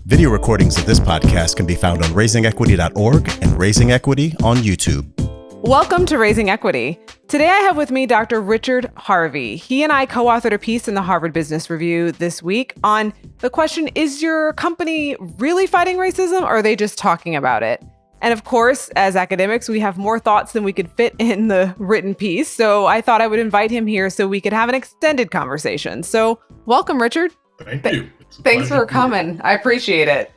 Video recordings of this podcast can be found on raisingequity.org and Raising Equity on YouTube. Welcome to Raising Equity. Today I have with me Dr. Richard Harvey. He and I co-authored a piece in the Harvard Business Review this week on the question, is your company really fighting racism or are they just talking about it? And of course, as academics, we have more thoughts than we could fit in the written piece. So I thought I would invite him here so we could have an extended conversation. So welcome, Richard. Thank you. Thanks for coming. I appreciate it.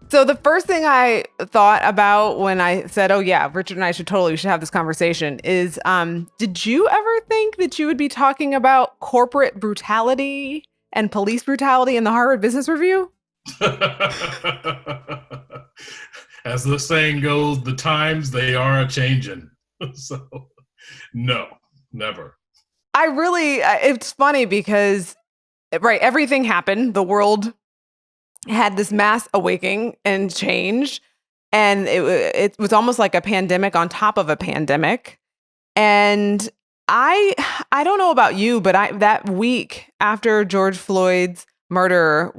So the first thing I thought about when I said, oh yeah, Richard and I should have this conversation is, did you ever think that you would be talking about corporate brutality and police brutality in the Harvard Business Review? As the saying goes, the times they are a-changin'. So no, never. It's funny because, right, everything happened. The world had this mass awakening and change. And it was almost like a pandemic on top of a pandemic. And I don't know about you, but that week after George Floyd's murder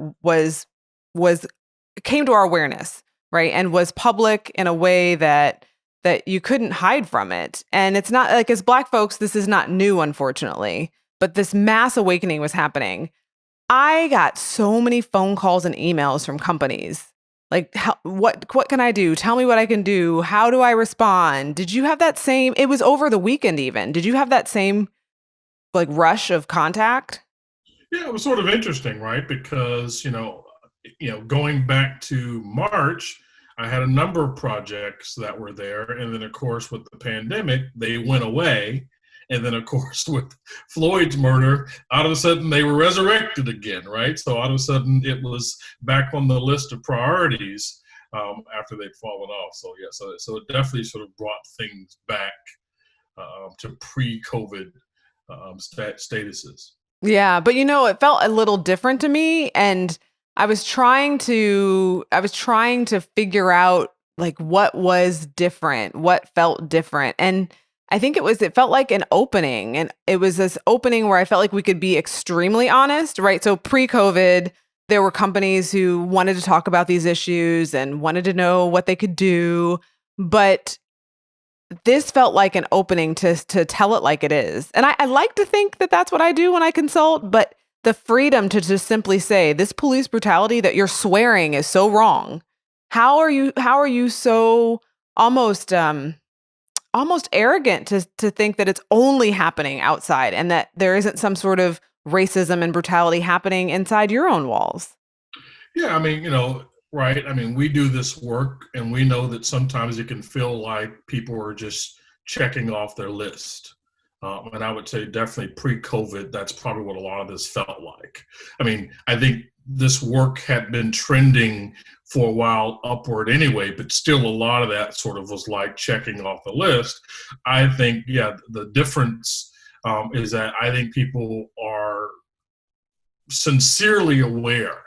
came to our awareness, right? And was public in a way that you couldn't hide from it. And it's not like, as Black folks, this is not new, unfortunately, but this mass awakening was happening. I got so many phone calls and emails from companies. Like, what can I do? Tell me what I can do. How do I respond? Did you have that same, it was over the weekend even. Did you have that same like rush of contact? Yeah, it was sort of interesting, right? Because, going back to March, I had a number of projects that were there. And then of course, with the pandemic, they went away. And then, of course, with Floyd's murder, all of a sudden they were resurrected again, right? So all of a sudden it was back on the list of priorities after they'd fallen off. So yeah, so it definitely sort of brought things back to pre-COVID statuses. Yeah, but it felt a little different to me, and I was trying to figure out like what was different, what felt different, and I think it felt like an opening, and it was this opening where I felt like we could be extremely honest, right? So pre-COVID, there were companies who wanted to talk about these issues and wanted to know what they could do, but this felt like an opening to tell it like it is. And I like to think that that's what I do when I consult, but the freedom to just simply say, this police brutality that you're swearing is so wrong. How are you so almost arrogant to think that it's only happening outside and that there isn't some sort of racism and brutality happening inside your own walls? Yeah, I mean, right. I mean, we do this work and we know that sometimes it can feel like people are just checking off their list. And I would say definitely pre-COVID, that's probably what a lot of this felt like. I mean, I think this work had been trending for a while upward anyway, but still a lot of that sort of was like checking off the list. I think, yeah, the difference is that I think people are sincerely aware,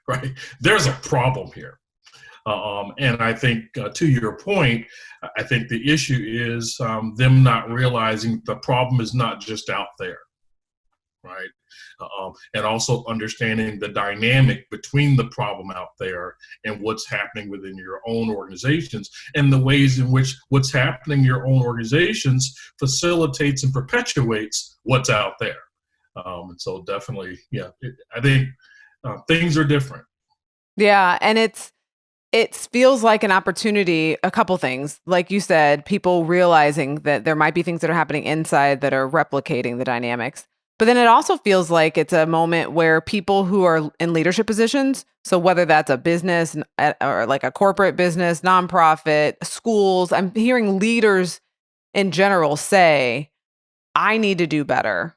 right? There's a problem here. And I think to your point, I think the issue is them not realizing the problem is not just out there, right? And also understanding the dynamic between the problem out there and what's happening within your own organizations and the ways in which what's happening in your own organizations facilitates and perpetuates what's out there. And so definitely, yeah, I think things are different. Yeah, and it feels like an opportunity, a couple things. Like you said, people realizing that there might be things that are happening inside that are replicating the dynamics. But then it also feels like it's a moment where people who are in leadership positions, so whether that's a business or like a corporate business, nonprofit, schools, I'm hearing leaders in general say, I need to do better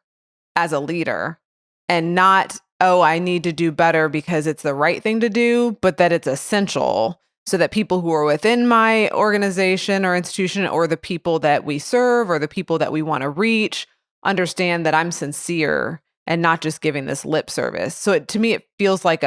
as a leader, and not, oh, I need to do better because it's the right thing to do, but that it's essential so that people who are within my organization or institution or the people that we serve or the people that we want to reach understand that I'm sincere and not just giving this lip service. So to me, it feels like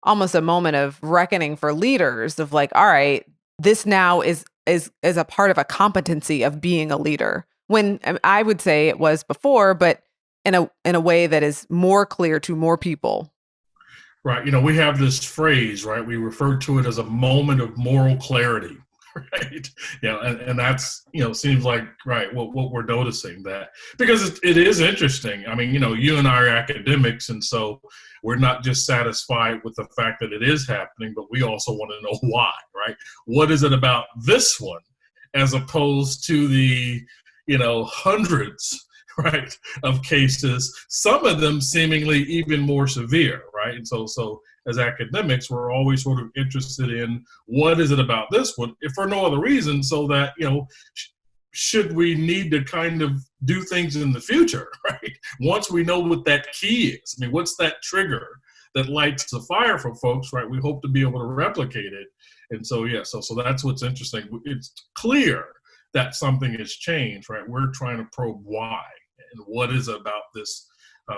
almost a moment of reckoning for leaders of like, all right, this now is a part of a competency of being a leader. When I would say it was before, but in a way that is more clear to more people. Right. We have this phrase, right? We refer to it as a moment of moral clarity, right? And that's, seems like, right, what we're noticing that because it is interesting. I mean, you and I are academics, and so we're not just satisfied with the fact that it is happening, but we also want to know why, right? What is it about this one as opposed to the, hundreds, right, of cases, some of them seemingly even more severe, right? And so as academics, we're always sort of interested in what is it about this one, if for no other reason, so that, should we need to kind of do things in the future, right? Once we know what that key is, I mean, what's that trigger that lights the fire for folks, right? We hope to be able to replicate it. And so, so that's what's interesting. It's clear that something has changed, right? We're trying to probe why and what is about this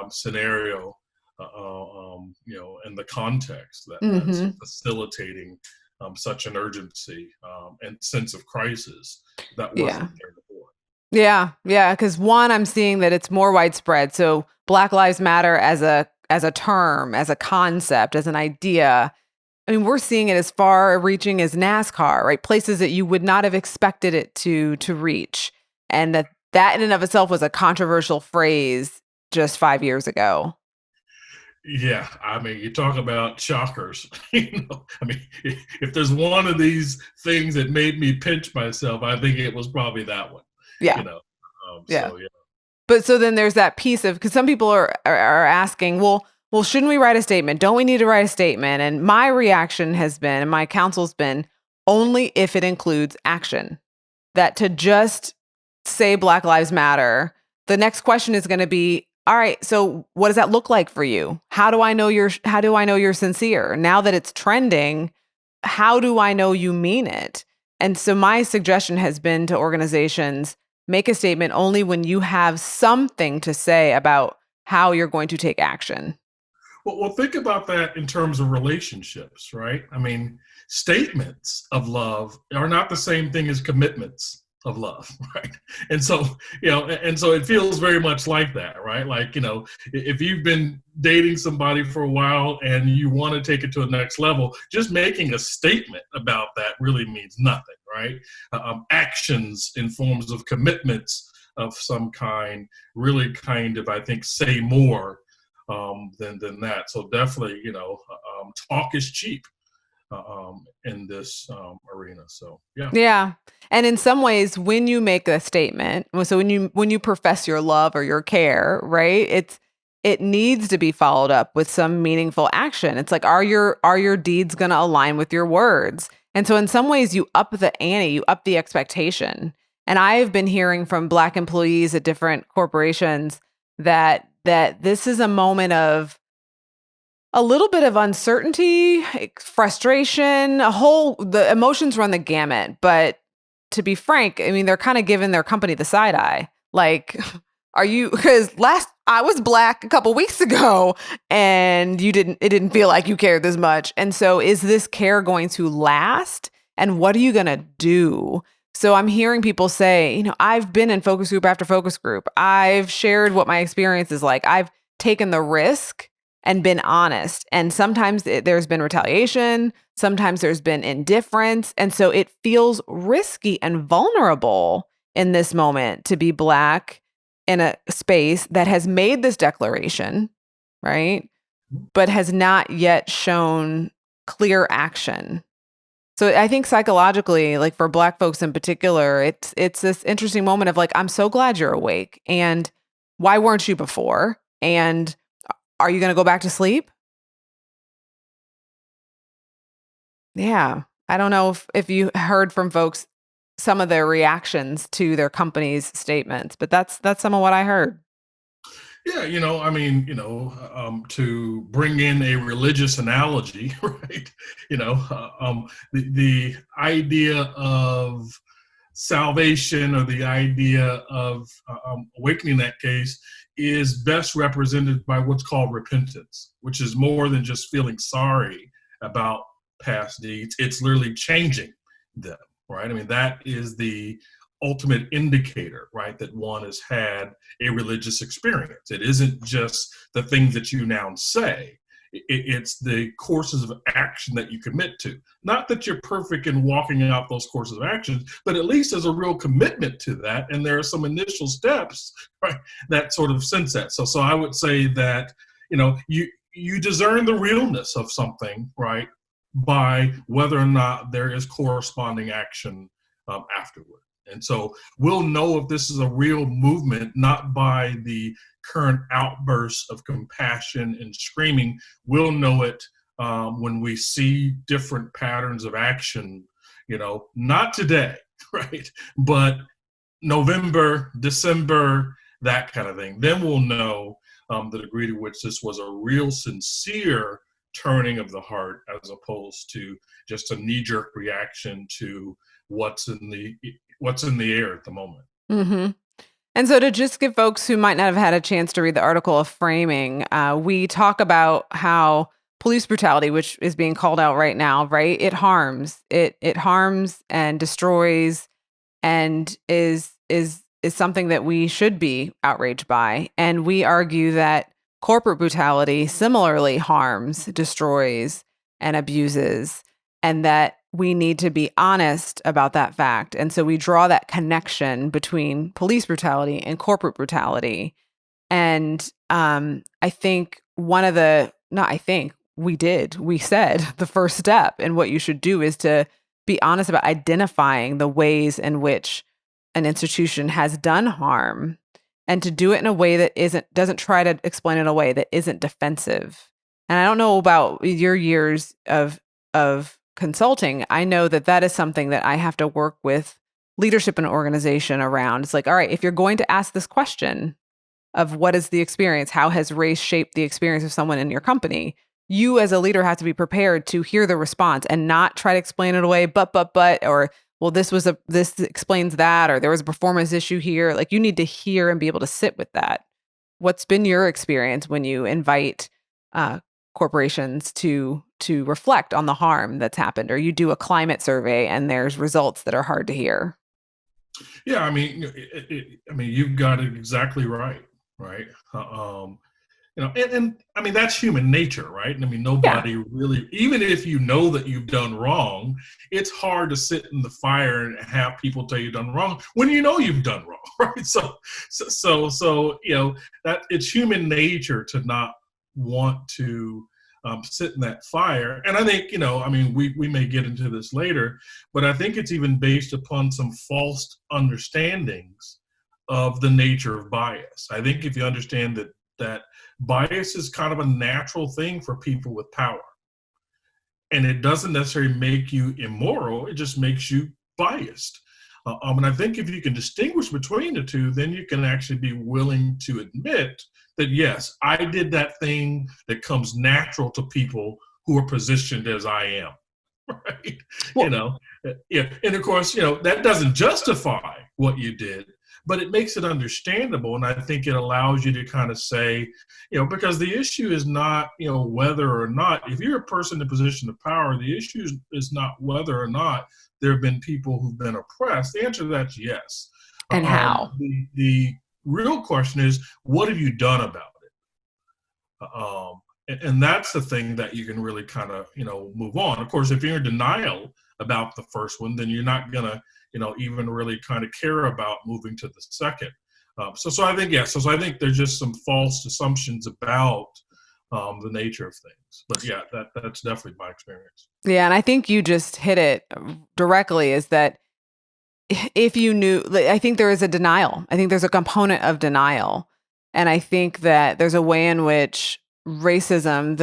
scenario, and the context that's facilitating such an urgency and sense of crisis that wasn't there before. Yeah, because one, I'm seeing that it's more widespread. So Black Lives Matter as a term, as a concept, as an idea. I mean, we're seeing it as far reaching as NASCAR, right? Places that you would not have expected it to reach. And that in and of itself was a controversial phrase just 5 years ago. Yeah, I mean, you talk about shockers. I mean, if there's one of these things that made me pinch myself, I think it was probably that one. Yeah. Yeah. So, yeah. But so then there's that piece of, because some people are asking, well, shouldn't we write a statement? Don't we need to write a statement? And my reaction has been, and my counsel's been, only if it includes action. That to just say Black Lives Matter, the next question is going to be, all right, so what does that look like for you? How do I know you're sincere? Now that it's trending, how do I know you mean it? And so my suggestion has been to organizations, make a statement only when you have something to say about how you're going to take action. Well, think about that in terms of relationships, right? I mean, statements of love are not the same thing as commitments of love, right? And so, and so it feels very much like that, right? Like, if you've been dating somebody for a while and you want to take it to the next level, just making a statement about that really means nothing, right? Actions in forms of commitments of some kind really kind of, I think, say more than that. So definitely, talk is cheap in this arena. So yeah. And in some ways, when you make a statement, so when you profess your love or your care, right, it needs to be followed up with some meaningful action. It's like, are your deeds going to align with your words? And so in some ways, you up the ante, you up the expectation. And I've been hearing from Black employees at different corporations that this is a moment of a little bit of uncertainty, frustration, the emotions run the gamut. But to be frank, I mean, they're kind of giving their company the side eye. Like, because I was Black a couple weeks ago and it didn't feel like you cared this much. And so is this care going to last? And what are you going to do? So I'm hearing people say, I've been in focus group after focus group. I've shared what my experience is like. I've taken the risk and been honest. And sometimes there's been retaliation. Sometimes there's been indifference. And so it feels risky and vulnerable in this moment to be Black in a space that has made this declaration, right? But has not yet shown clear action. So I think psychologically, like for Black folks in particular, it's this interesting moment of like, I'm so glad you're awake. And why weren't you before? And are you going to go back to sleep? Yeah. I don't know if you heard from folks some of their reactions to their company's statements, but that's some of what I heard. Yeah, I mean, to bring in a religious analogy, right? The idea of salvation or the idea of awakening in that case is best represented by what's called repentance, which is more than just feeling sorry about past deeds. It's literally changing them, right? I mean, that is the ultimate indicator, right, that one has had a religious experience. It isn't just the things that you now say. It's the courses of action that you commit to. Not that you're perfect in walking out those courses of actions, but at least there's a real commitment to that. And there are some initial steps, right, that sort of sense that. So I would say that, you discern the realness of something, right, by whether or not there is corresponding action afterward. And so we'll know if this is a real movement, not by the current outbursts of compassion and screaming. We'll know it when we see different patterns of action, not today, right? But November, December, that kind of thing. Then we'll know the degree to which this was a real sincere turning of the heart, as opposed to just a knee-jerk reaction to what's in the air at the moment. Mm-hmm. And so to just give folks who might not have had a chance to read the article of framing, we talk about how police brutality, which is being called out right now, right? It harms. It harms and destroys, and is something that we should be outraged by. And we argue that corporate brutality similarly harms, destroys, and abuses, and that we need to be honest about that fact. And so we draw that connection between police brutality and corporate brutality. And we said the first step in what you should do is to be honest about identifying the ways in which an institution has done harm, and to do it in a way that doesn't try to explain it in a way that isn't defensive. And I don't know about your years of consulting. I know that is something that I have to work with leadership in an organization around. It's like, all right, if you're going to ask this question of what is the experience, how has race shaped the experience of someone in your company, you as a leader have to be prepared to hear the response and not try to explain it away, but, or, well, this explains that, or there was a performance issue here. Like, you need to hear and be able to sit with that. What's been your experience when you invite corporations to reflect on the harm that's happened, or you do a climate survey and there's results that are hard to hear? Yeah, you've got it exactly right. And I mean, that's human nature, right? I mean, nobody really, even if you know that you've done wrong, it's hard to sit in the fire and have people tell you've done wrong when you know you've done wrong, right? So that it's human nature to not want to sit in that fire. And I think, we may get into this later, but I think it's even based upon some false understandings of the nature of bias. I think if you understand that bias is kind of a natural thing for people with power, and it doesn't necessarily make you immoral, it just makes you biased. And I think if you can distinguish between the two, then you can actually be willing to admit that, yes, I did that thing that comes natural to people who are positioned as I am, right? Well, and of course, that doesn't justify what you did, but it makes it understandable. And I think it allows you to kind of say, because the issue is not, whether or not, if you're a person in a position of power, the issue is not whether or not there have been people who've been oppressed. The answer to that's yes. And how? The real question is, what have you done about it? And that's the thing that you can really kind of, move on. Of course, if you're in denial about the first one, then you're not going to, even really kind of care about moving to the second. So I think, yes. So I think there's just some false assumptions about the nature of things. But yeah, that's definitely my experience. Yeah, and I think you just hit it directly, is that if you knew, I think there is a denial. I think there's a component of denial. And I think that there's a way in which racism,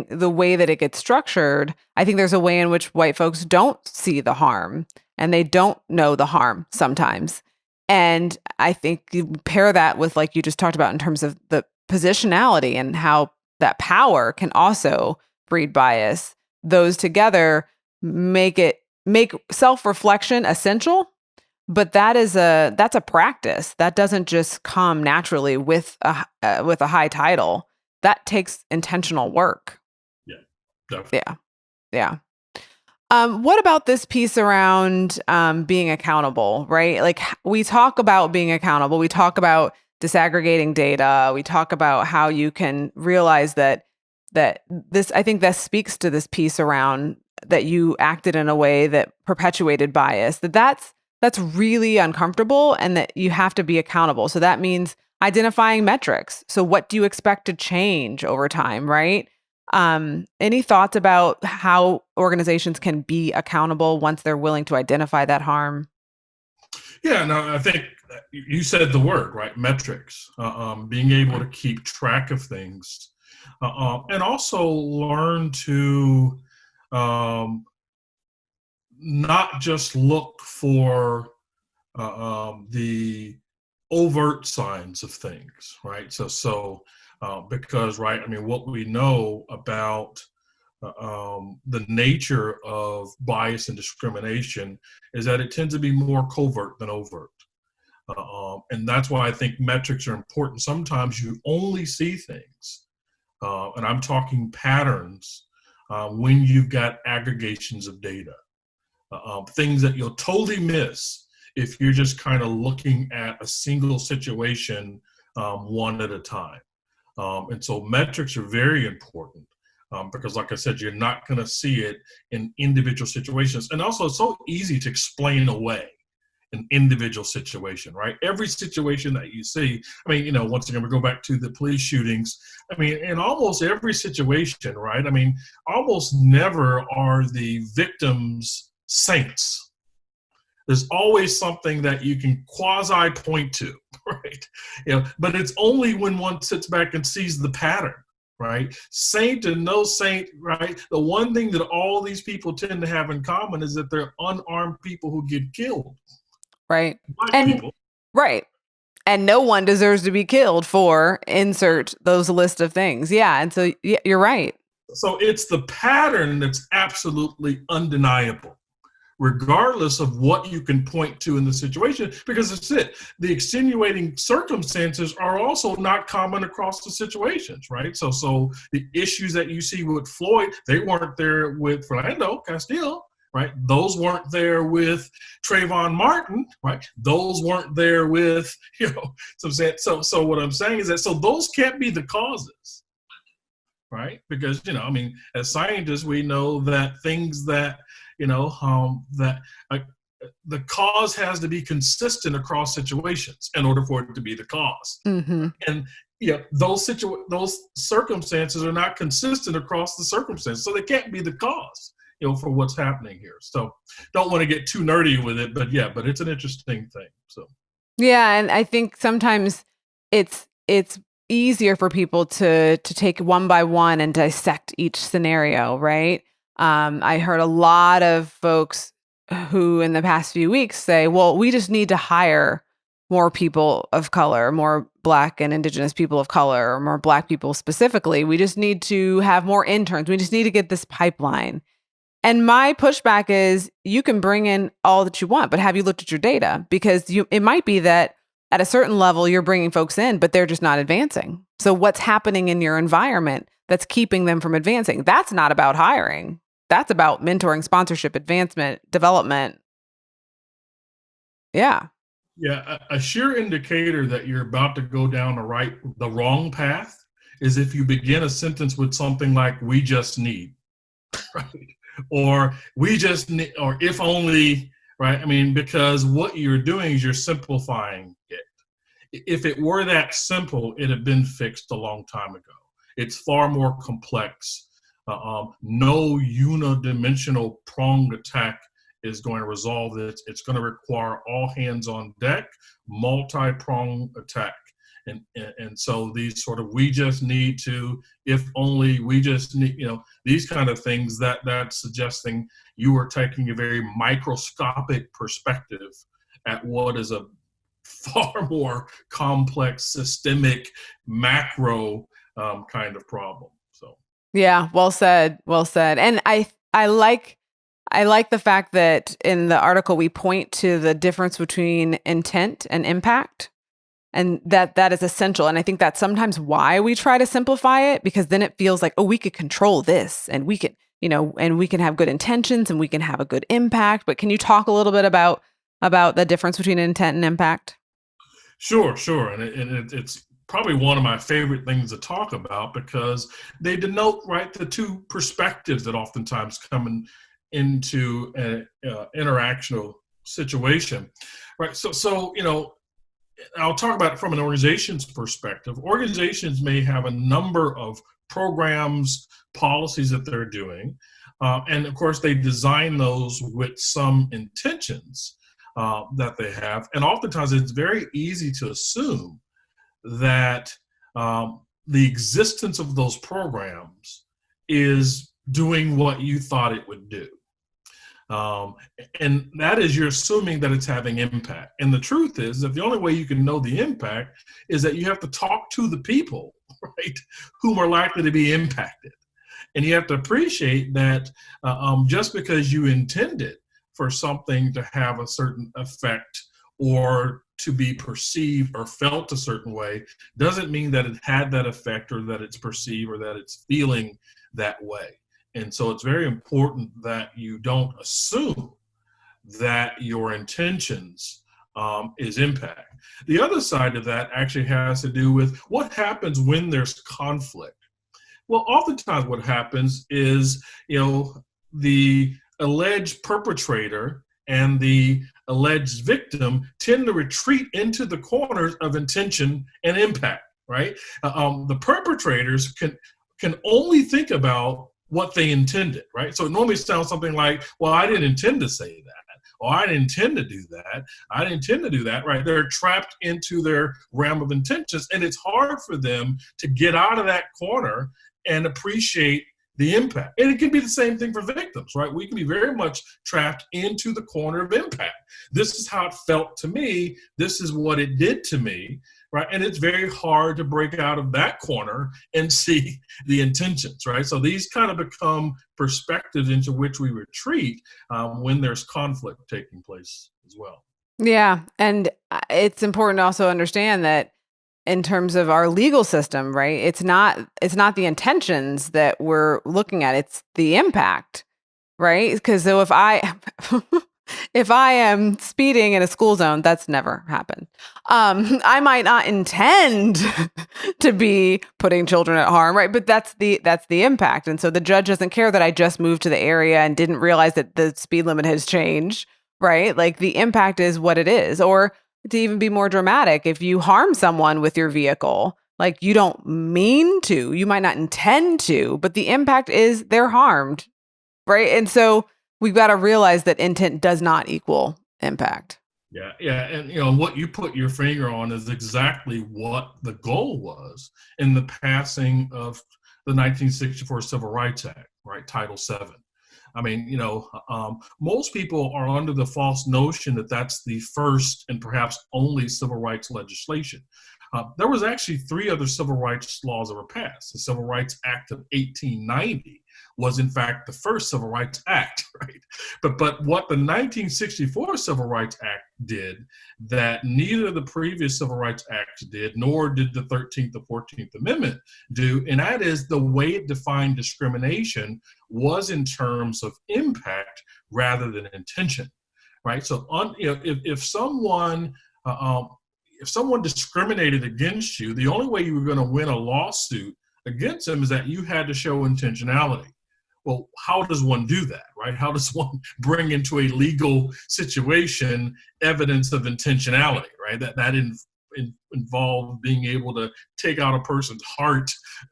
the way that it gets structured, I think there's a way in which white folks don't see the harm and they don't know the harm sometimes. And I think you pair that with, like you just talked about, in terms of the positionality and how that power can also breed bias. Those together make self-reflection essential, but that's a practice that doesn't just come naturally with a high title. That takes intentional work. Yeah, definitely. Yeah. What about this piece around being accountable, right? Like, we talk about being accountable. We talk about disaggregating data. We talk about how you can realize that I think that speaks to this piece around that you acted in a way that perpetuated bias, that's really uncomfortable and that you have to be accountable. So that means identifying metrics. So what do you expect to change over time, right? Any thoughts about how organizations can be accountable once they're willing to identify that harm? Yeah, no, I think you said the word, right? Metrics, being able to keep track of things, and also learn to not just look for the overt signs of things, right? Because, right, I mean, what we know about the nature of bias and discrimination is that it tends to be more covert than overt. And that's why I think metrics are important. Sometimes you only see things, and I'm talking patterns, when you've got aggregations of data, things that you'll totally miss if you're just kind of looking at a single situation, one at a time. And so metrics are very important. Because like I said, you're not going to see it in individual situations. And also it's so easy to explain away an individual situation, right? Every situation that you see, I mean, once again, we go back to the police shootings. I mean, in almost every situation, right? I mean, almost never are the victims saints. There's always something that you can quasi point to, right? But it's only when one sits back and sees the pattern. Right? Saint and no saint, right? The one thing that all these people tend to have in common is that they're unarmed people who get killed. Right. Black people. Right. And no one deserves to be killed for insert those list of things. Yeah. And so you're right. So it's the pattern that's absolutely undeniable, regardless of what you can point to in the situation, because it's it. The extenuating circumstances are also not common across the situations, right? So the issues that you see with Floyd, they weren't there with Philando Castile, right? Those weren't there with Trayvon Martin, right? Those weren't there with, so what I'm saying is that, so those can't be the causes, right? Because, I mean, as scientists, we know that things that, that the cause has to be consistent across situations in order for it to be the cause. Mm-hmm. And those circumstances are not consistent across the circumstances, so they can't be the cause, for what's happening here. So don't want to get too nerdy with it, but it's an interesting thing. So yeah, and I think sometimes it's easier for people to take one by one and dissect each scenario, right? I heard a lot of folks who in the past few weeks say, well, we just need to hire more people of color, more Black and Indigenous people of color, or more Black people specifically. We just need to have more interns. We just need to get this pipeline. And my pushback is you can bring in all that you want, but have you looked at your data? Because it might be that at a certain level, you're bringing folks in, but they're just not advancing. So what's happening in your environment that's keeping them from advancing? That's not about hiring. That's about mentoring, sponsorship, advancement, development. Yeah. Yeah, a sure indicator that you're about to go down the wrong path is if you begin a sentence with something like, we just need, right? Or we just need, or if only, right? I mean, because what you're doing is you're simplifying it. If it were that simple, it'd have been fixed a long time ago. It's far more complex. No unidimensional pronged attack is going to resolve this. It's going to require all hands on deck, multi-pronged attack. And so these sort of, we just need to, if only, we just need, these kind of things that's suggesting you are taking a very microscopic perspective at what is a far more complex, systemic, macro kind of problem. So. Yeah, well said. Well said. And I like the fact that in the article we point to the difference between intent and impact, and that is essential. And I think that's sometimes why we try to simplify it, because then it feels like, oh, we could control this and we can, and we can have good intentions and we can have a good impact. But can you talk a little bit about the difference between intent and impact? Sure. And it's probably one of my favorite things to talk about because they denote, right, the two perspectives that oftentimes come into an interactional situation, right? So I'll talk about it from an organization's perspective. Organizations may have a number of programs, policies that they're doing, and of course they design those with some intentions that they have, and oftentimes it's very easy to assume that the existence of those programs is doing what you thought it would do. And that is, you're assuming that it's having impact. And the truth is that the only way you can know the impact is that you have to talk to the people, right, whom are likely to be impacted. And you have to appreciate that just because you intended for something to have a certain effect or to be perceived or felt a certain way doesn't mean that it had that effect or that it's perceived or that it's feeling that way. And so it's very important that you don't assume that your intentions is impact. The other side of that actually has to do with what happens when there's conflict. Well, oftentimes what happens is, the alleged perpetrator and the alleged victim tend to retreat into the corners of intention and impact, right? The perpetrators can only think about what they intended, right? So it normally sounds something like, well, I didn't intend to say that, or I didn't intend to do that, I didn't intend to do that, right? They're trapped into their realm of intentions, and it's hard for them to get out of that corner and appreciate the impact. And it can be the same thing for victims, right? We can be very much trapped into the corner of impact. This is how it felt to me. This is what it did to me, right? And it's very hard to break out of that corner and see the intentions, right? So these kind of become perspectives into which we retreat when there's conflict taking place as well. Yeah. And it's important to also understand that in terms of our legal system, right? It's not the intentions that we're looking at, it's the impact, right? Because so if I am speeding in a school zone, that's never happened. I might not intend to be putting children at harm, right? But that's the impact. And so the judge doesn't care that I just moved to the area and didn't realize that the speed limit has changed, right? Like the impact is what it is. Or to even be more dramatic, if you harm someone with your vehicle, like you don't mean to, you might not intend to, but the impact is they're harmed, right? And so we've got to realize that intent does not equal impact. Yeah. And what you put your finger on is exactly what the goal was in the passing of the 1964 Civil Rights Act, right? Title VII. I mean, most people are under the false notion that that's the first and perhaps only civil rights legislation. There was actually 3 other civil rights laws that were passed. The Civil Rights Act of 1890 was in fact the first Civil Rights Act, right? But what the 1964 Civil Rights Act did that neither of the previous Civil Rights Acts did, nor did the 13th or 14th Amendment do, and that is the way it defined discrimination was in terms of impact rather than intention, right? So if someone discriminated against you, the only way you were going to win a lawsuit against them is that you had to show intentionality. Well, how does one do that, right? How does one bring into a legal situation evidence of intentionality, right? That involved being able to take out a person's heart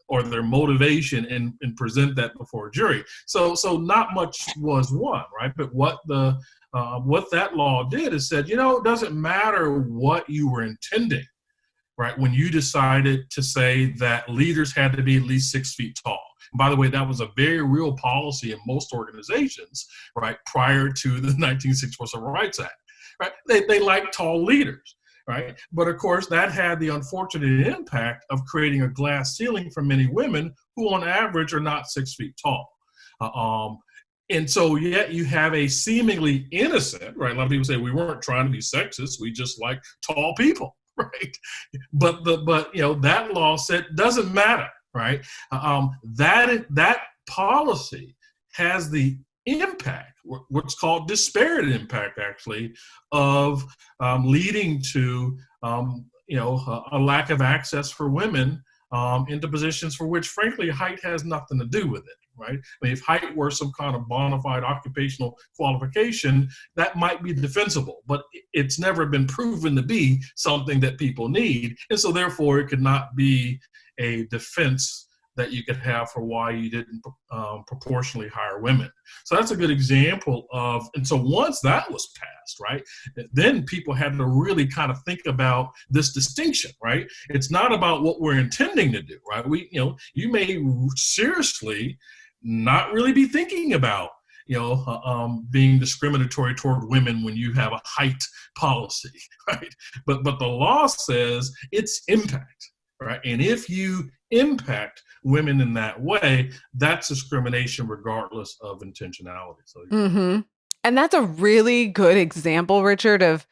or their motivation and present that before a jury. So not much was won, right? But what that law did is said, it doesn't matter what you were intending, right? When you decided to say that leaders had to be at least 6 feet tall. And by the way, that was a very real policy in most organizations, right? Prior to the 1964 Civil Rights Act, right? They liked tall leaders, right? But of course, that had the unfortunate impact of creating a glass ceiling for many women who on average are not 6 feet tall. And so yet you have a seemingly innocent, right? A lot of people say we weren't trying to be sexist, we just like tall people, right? But that law said doesn't matter, right? That policy has the impact, what's called disparate impact, actually, of leading to a lack of access for women into positions for which, frankly, height has nothing to do with it, right? I mean, if height were some kind of bona fide occupational qualification, that might be defensible, but it's never been proven to be something that people need. And so therefore, it could not be a defense that you could have for why you didn't proportionally hire women. So that's a good example of, and so once that was passed, right, then people had to really kind of think about this distinction, right? It's not about what we're intending to do, right? You may seriously not really be thinking about being discriminatory toward women when you have a height policy, right? But the law says it's impact, right? And if you impact women in that way, that's discrimination regardless of intentionality. So, And that's a really good example, Richard, of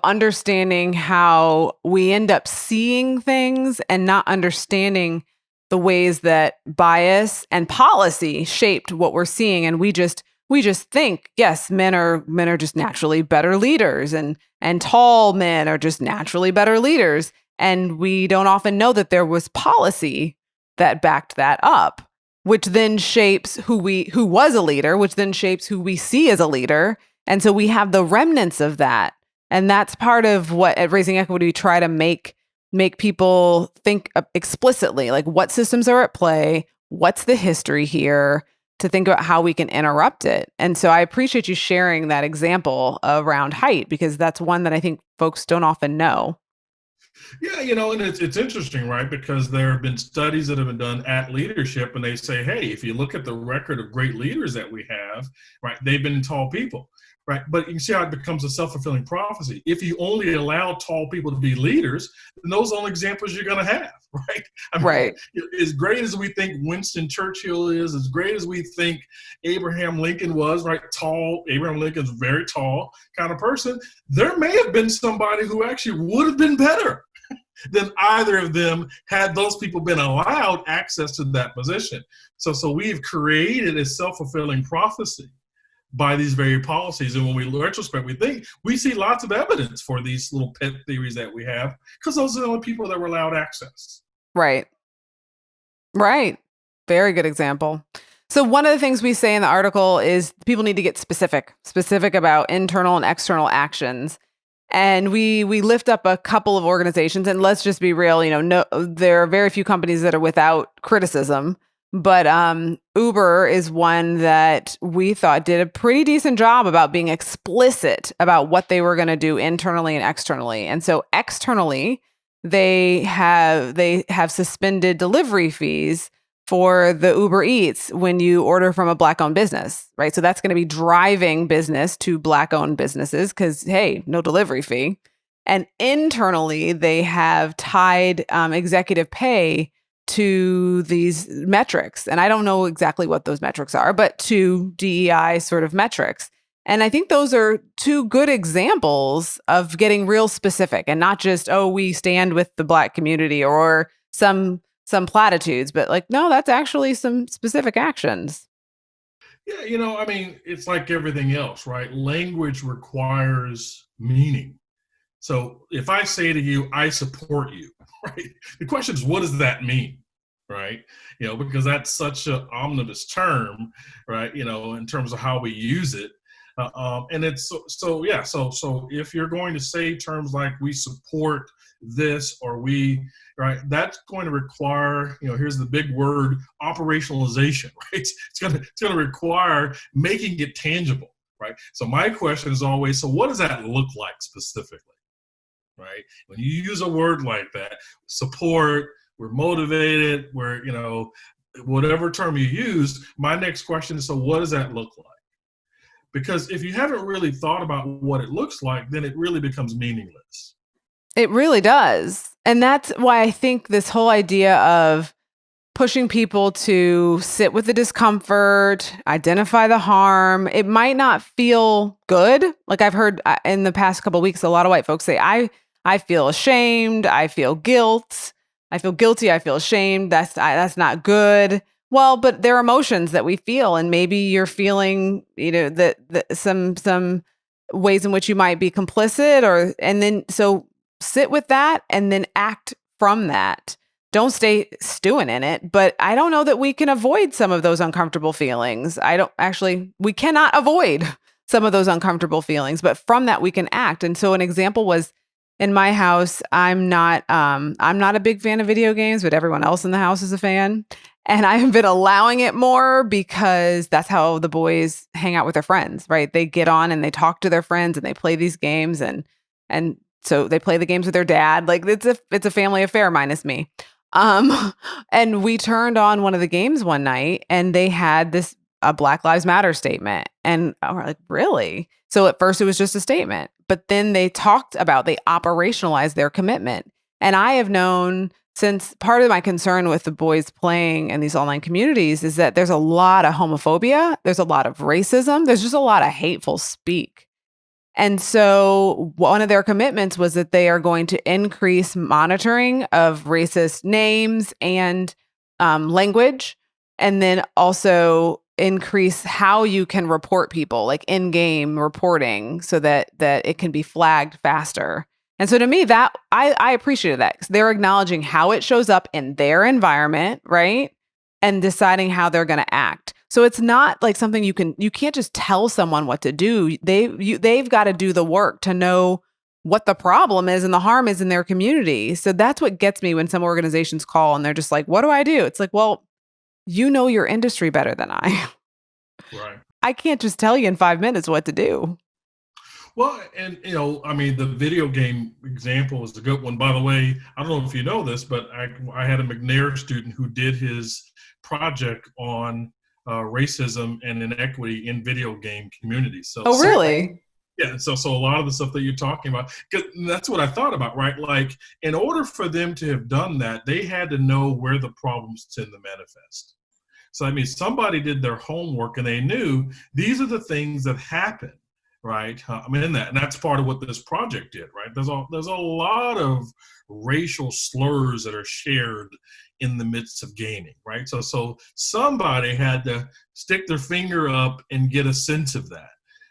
understanding how we end up seeing things and not understanding the ways that bias and policy shaped what we're seeing. And we just think, yes, men are just naturally better leaders, and tall men are just naturally better leaders. And we don't often know that there was policy that backed that up, which then shapes who was a leader, which then shapes who we see as a leader. And so we have the remnants of that. And that's part of what at Raising Equity we try to make people think explicitly, like what systems are at play, what's the history here, to think about how we can interrupt it. And so I appreciate you sharing that example around height, because that's one that I think folks don't often know. Yeah, and it's interesting, right? Because there have been studies that have been done at leadership, and they say, hey, if you look at the record of great leaders that we have, right, they've been tall people, right? But you can see how it becomes a self-fulfilling prophecy. If you only allow tall people to be leaders, then those are the only examples you're going to have, right? I mean, right. As great as we think Winston Churchill is, as great as we think Abraham Lincoln was, right? Tall, Abraham Lincoln's a very tall kind of person. There may have been somebody who actually would have been better than either of them had those people been allowed access to that position. So we've created a self-fulfilling prophecy by these very policies. And when we retrospect, we see lots of evidence for these little pet theories that we have, because those are the only people that were allowed access. Right. Very good example. So one of the things we say in the article is people need to get specific about internal and external actions. And we lift up a couple of organizations, and let's just be real, there are very few companies that are without criticism, but Uber is one that we thought did a pretty decent job about being explicit about what they were going to do internally and externally. And so externally, they have suspended delivery fees for the Uber Eats when you order from a Black-owned business, right? So that's going to be driving business to Black-owned businesses because, hey, no delivery fee. And internally, they have tied executive pay to these metrics. And I don't know exactly what those metrics are, but to DEI sort of metrics. And I think those are two good examples of getting real specific and not just, we stand with the Black community or some platitudes, but no, that's actually some specific actions. Yeah, it's like everything else, right? Language requires meaning. So if I say to you, I support you, right? The question is, what does that mean, right? Because that's such an omnibus term, right? In terms of how we use it. And it's so if you're going to say terms like we support this or we, right, that's going to require, here's the big word, operationalization, right? It's going to require making it tangible, right? So my question is always, so what does that look like specifically, right? When you use a word like that, support, we're motivated, we're, whatever term you use, my next question is, so what does that look like? Because if you haven't really thought about what it looks like, then it really becomes meaningless. It really does. And that's why I think this whole idea of pushing people to sit with the discomfort, identify the harm, it might not feel good. Like I've heard in the past couple of weeks, a lot of white folks say, I feel ashamed. I feel guilt. I feel guilty. I feel ashamed. That's not good. Well, but there are emotions that we feel, and maybe you're feeling, that some ways in which you might be complicit, and then so sit with that and then act from that. Don't stay stewing in it. But I don't know that we can avoid some of those uncomfortable feelings. We cannot avoid some of those uncomfortable feelings, but from that we can act. And so an example was in my house, I'm not a big fan of video games, but everyone else in the house is a fan. And I have been allowing it more because that's how the boys hang out with their friends, right? They get on and they talk to their friends and they play these games and so they play the games with their dad. Like it's a family affair minus me. And we turned on one of the games one night and they had a Black Lives Matter statement. And we're like, really? So at first it was just a statement, but then they operationalized their commitment. And I have known since part of my concern with the boys playing in these online communities is that there's a lot of homophobia, there's a lot of racism, there's just a lot of hateful speak. And so one of their commitments was that they are going to increase monitoring of racist names and language, and then also increase how you can report people, like in-game reporting, so that it can be flagged faster. And so to me, that I appreciated that because they're acknowledging how it shows up in their environment, right? And deciding how they're going to act. So it's not like something you can't just tell someone what to do. They've got to do the work to know what the problem is and the harm is in their community. So that's what gets me when some organizations call and they're just like, what do I do? It's like, well, you know your industry better than I. Right. I can't just tell you in 5 minutes what to do. Well, and the video game example is a good one. By the way, I don't know if you know this, but I had a McNair student who did his project on racism and inequity in video game communities. So, really? Yeah. So a lot of the stuff that you're talking about, 'cause that's what I thought about, right? Like, in order for them to have done that, they had to know where the problems tend to manifest. So, somebody did their homework and they knew these are the things that happen. Right. And that's part of what this project did. Right. There's a lot of racial slurs that are shared in the midst of gaming. Right. So somebody had to stick their finger up and get a sense of that.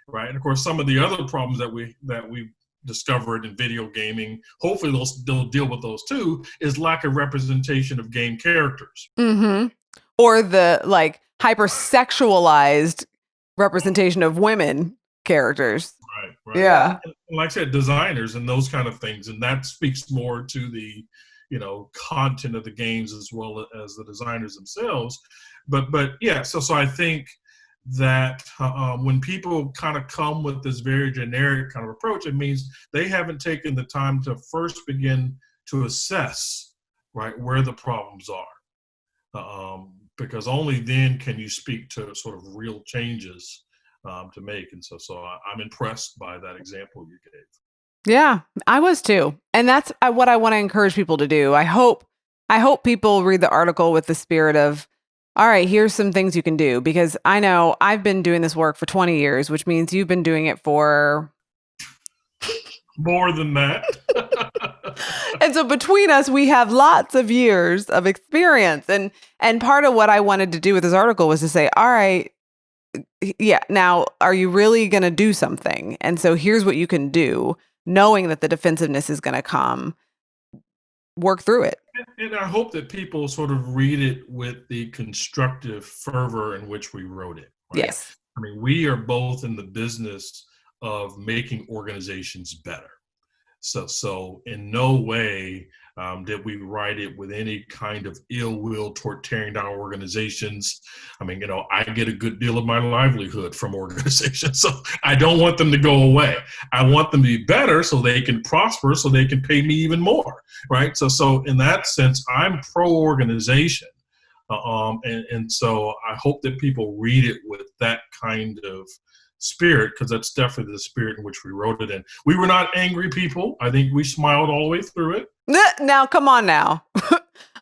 Right. And of course, some of the other problems that we discovered in video gaming, hopefully they'll deal with those too, is lack of representation of game characters. Mm-hmm. Or the hypersexualized representation of women characters. Right. Yeah. And like I said, designers and those kind of things. And that speaks more to the, content of the games as well as the designers themselves. But yeah, so I think that when people kind of come with this very generic kind of approach, it means they haven't taken the time to first begin to assess, right, where the problems are. Because only then can you speak to sort of real changes to make. And so I'm impressed by that example you gave. Yeah, I was too. And that's what I want to encourage people to do. I hope people read the article with the spirit of, all right, here's some things you can do, because I know I've been doing this work for 20 years, which means you've been doing it for more than that. And so between us, we have lots of years of experience. And part of what I wanted to do with this article was to say, all right, yeah, now are you really going to do something? And so here's what you can do, knowing that the defensiveness is going to come. Work through it. And I hope that people sort of read it with the constructive fervor in which we wrote it. Right? Yes. We are both in the business of making organizations better. So in no way did we write it with any kind of ill will toward tearing down organizations. I get a good deal of my livelihood from organizations, so I don't want them to go away. I want them to be better so they can prosper, so they can pay me even more, right? So in that sense, I'm pro-organization. And so I hope that people read it with that kind of spirit, because that's definitely the spirit in which we wrote it in. We were not angry people. I think we smiled all the way through it. Now, come on now.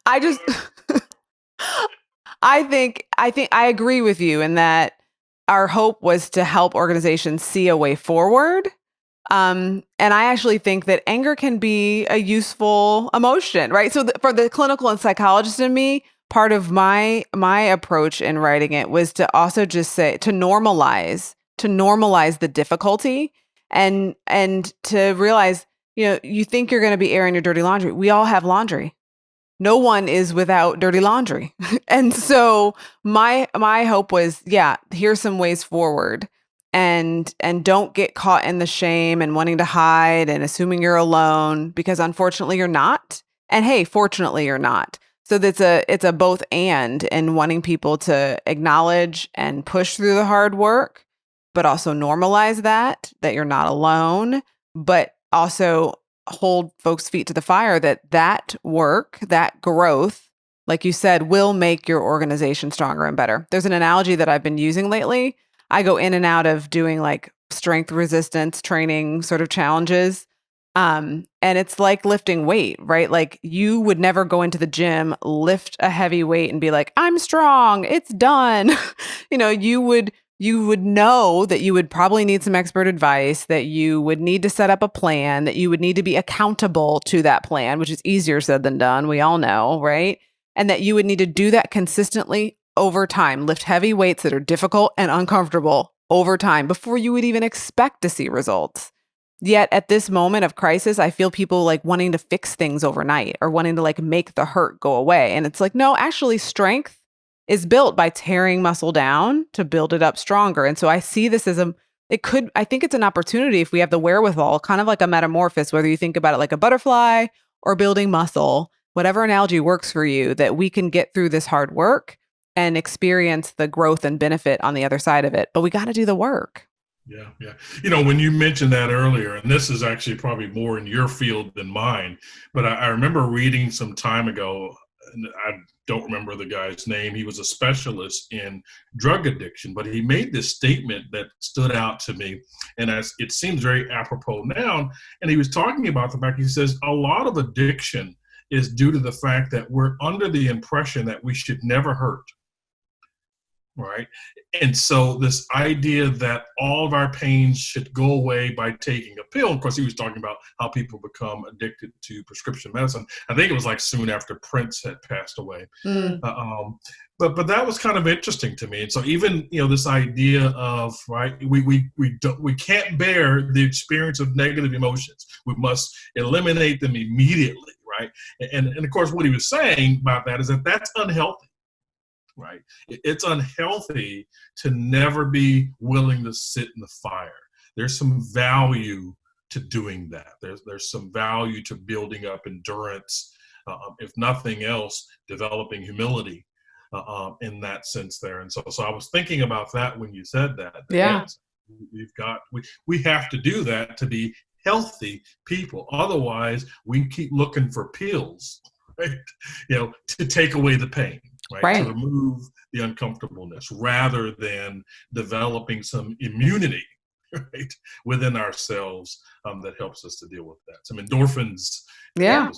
I think I agree with you in that our hope was to help organizations see a way forward. And I actually think that anger can be a useful emotion, right? So for the clinical and psychologist in me, part of my approach in writing it was to also just say, to normalize the difficulty and to realize you think you're going to be airing your dirty laundry. We all have laundry. No one is without dirty laundry. And so my hope was, here's some ways forward, and don't get caught in the shame and wanting to hide and assuming you're alone, because unfortunately you're not. And hey, fortunately you're not. So it's a both and wanting people to acknowledge and push through the hard work, but also normalize that you're not alone, but also hold folks' feet to the fire that work, that growth, like you said, will make your organization stronger and better. There's an analogy that I've been using lately. I go in and out of doing like strength resistance training sort of challenges. And it's like lifting weight, right? Like you would never go into the gym, lift a heavy weight and be like, I'm strong, it's done. You would know that you would probably need some expert advice, that you would need to set up a plan, that you would need to be accountable to that plan, which is easier said than done. We all know, right? And that you would need to do that consistently over time, lift heavy weights that are difficult and uncomfortable over time before you would even expect to see results. Yet at this moment of crisis, I feel people like wanting to fix things overnight or wanting to like make the hurt go away. And it's like, no, actually strength is built by tearing muscle down to build it up stronger. And so I see this as I think it's an opportunity if we have the wherewithal, kind of like a metamorphosis, whether you think about it like a butterfly or building muscle, whatever analogy works for you, that we can get through this hard work and experience the growth and benefit on the other side of it. But we got to do the work. Yeah. When you mentioned that earlier, and this is actually probably more in your field than mine, but I remember reading some time ago, and I don't remember the guy's name. He was a specialist in drug addiction, but he made this statement that stood out to me, and it seems very apropos now. And he was talking about the fact, he says, a lot of addiction is due to the fact that we're under the impression that we should never hurt. Right. And so this idea that all of our pains should go away by taking a pill. Of course, he was talking about how people become addicted to prescription medicine. I think it was like soon after Prince had passed away. But that was kind of interesting to me. And so even, this idea of, right, we can't bear the experience of negative emotions. We must eliminate them immediately. Right. And of course, what he was saying about that is that that's unhealthy. Right. It's unhealthy to never be willing to sit in the fire. There's some value to doing that. There's some value to building up endurance, if nothing else, developing humility in that sense there. And so I was thinking about that when you said that. Yeah. We have to do that to be healthy people. Otherwise, we keep looking for pills, right? To take away the pain. Right. To remove the uncomfortableness rather than developing some immunity, right, within ourselves that helps us to deal with that. Some endorphins. Yeah.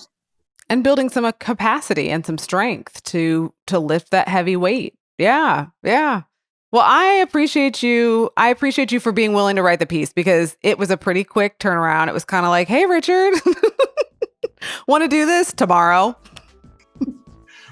And building some capacity and some strength to lift that heavy weight. Yeah. Yeah. Well, I appreciate you. I appreciate you for being willing to write the piece, because it was a pretty quick turnaround. It was kind of like, hey, Richard, want to do this tomorrow?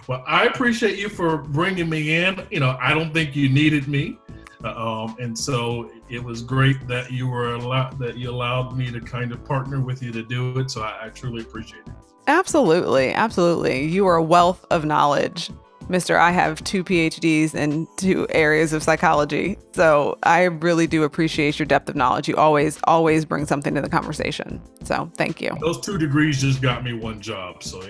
Well, I appreciate you for bringing me in. I don't think you needed me. And so it was great that you allowed me to kind of partner with you to do it. So I truly appreciate it. Absolutely. Absolutely. You are a wealth of knowledge, Mr. I have 2 PhDs in 2 areas of psychology. So I really do appreciate your depth of knowledge. You always bring something to the conversation. So thank you. Those 2 degrees just got me 1 job. So,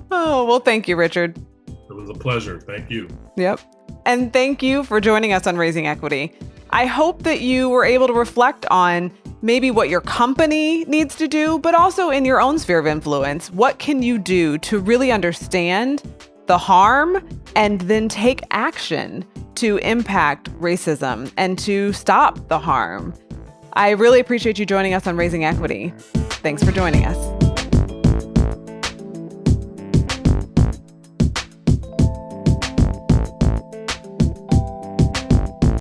Oh, well, thank you, Richard. It was a pleasure. Thank you. Yep. And thank you for joining us on Raising Equity. I hope that you were able to reflect on maybe what your company needs to do, but also in your own sphere of influence. What can you do to really understand the harm and then take action to impact racism and to stop the harm? I really appreciate you joining us on Raising Equity. Thanks for joining us.